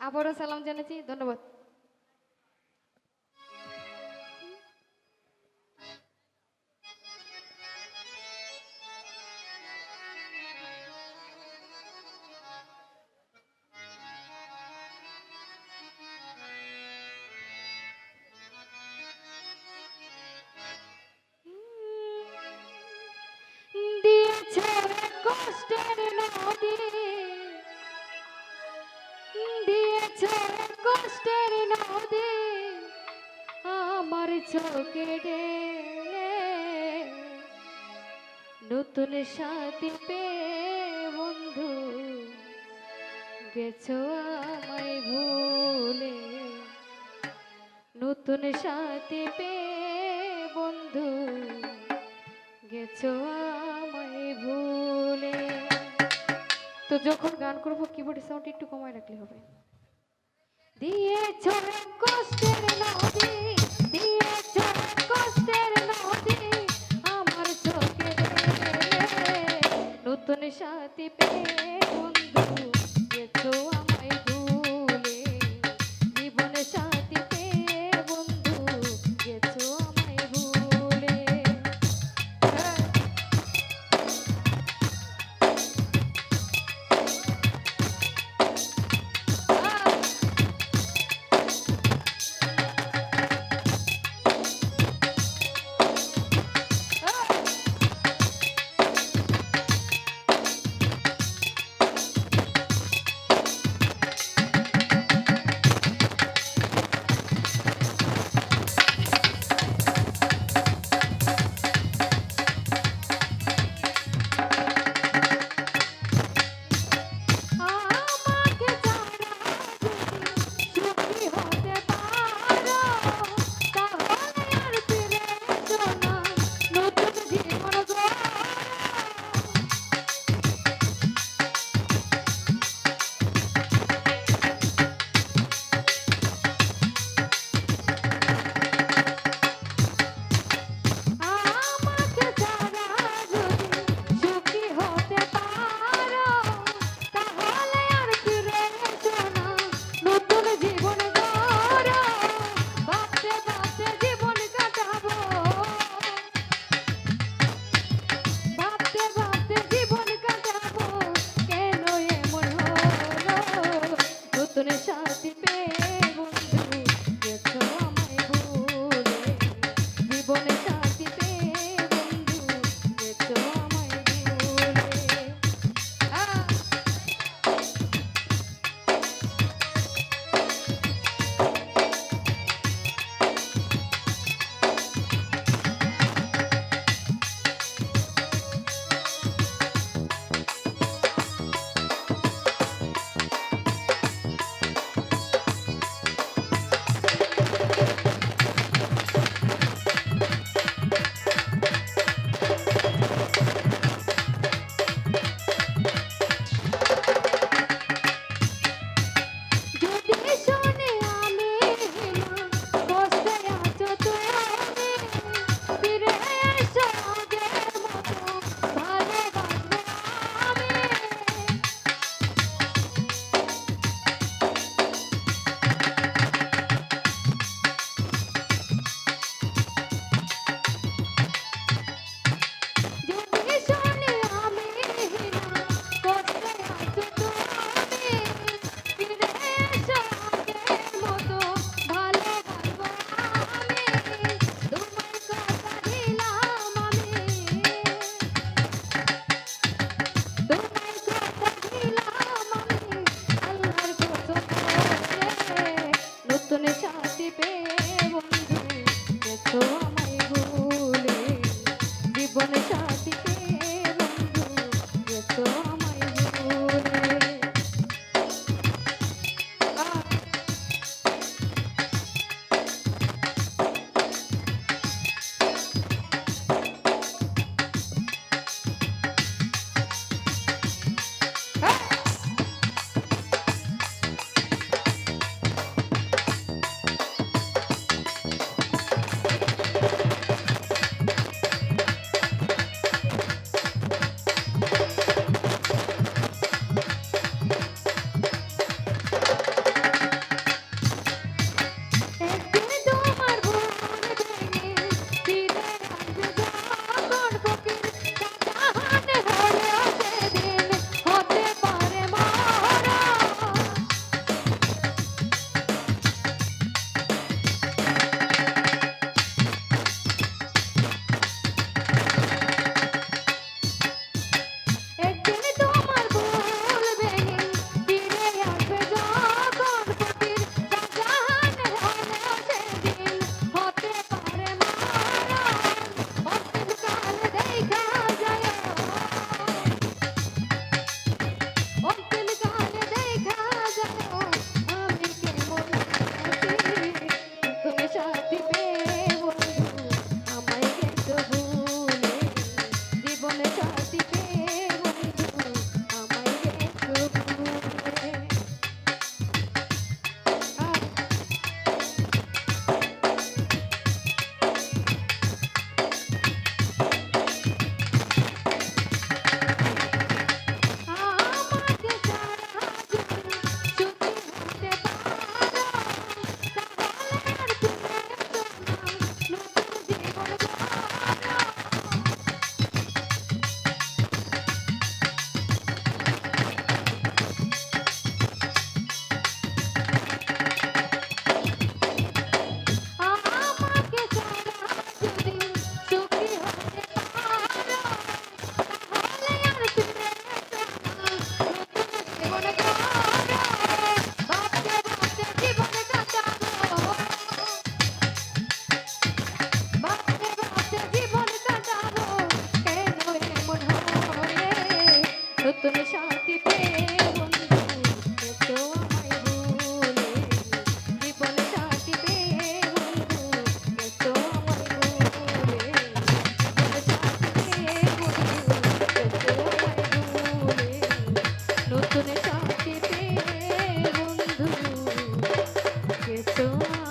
আবারও সালাম জানাচ্ছি, ধন্যবাদ। দিয়েছে কষ্টের নদী, দিয়েছে কষ্টের নদী আমার চোখে ঢেলে, নতুন সাথী পেয়ে বন্ধু গেছো আমায় ভুলে, নতুন সাথী পেয়ে বন্ধু গেছো আমায় ভুলে। তো যখন গান করবো কিবোর্ডের সাউন্ড একটু কমায় রাখলে হবে। দিয়েছো কষ্টের নদী, দিয়েছো কষ্টের নদী আমার চোখে ঢেলে, নতুন সাথী পেয়ে বন্ধু গেছো আমায় ভুলে, জীবনে সাথী পেয়ে বন্ধু গেছো আমায় ভুলে। সাথী পেয়ে বন্ধু গেছো আমায় ভুলে, জীবনে সাথী পেয়ে বন্ধু গেছো আমায় ভুলে। নতুন সাথী পেয়ে বন্ধু গেছো আমায় ভুলে, জীবনে সাথী পেয়ে বন্ধু গেছো আমায় ভুলে। তোমার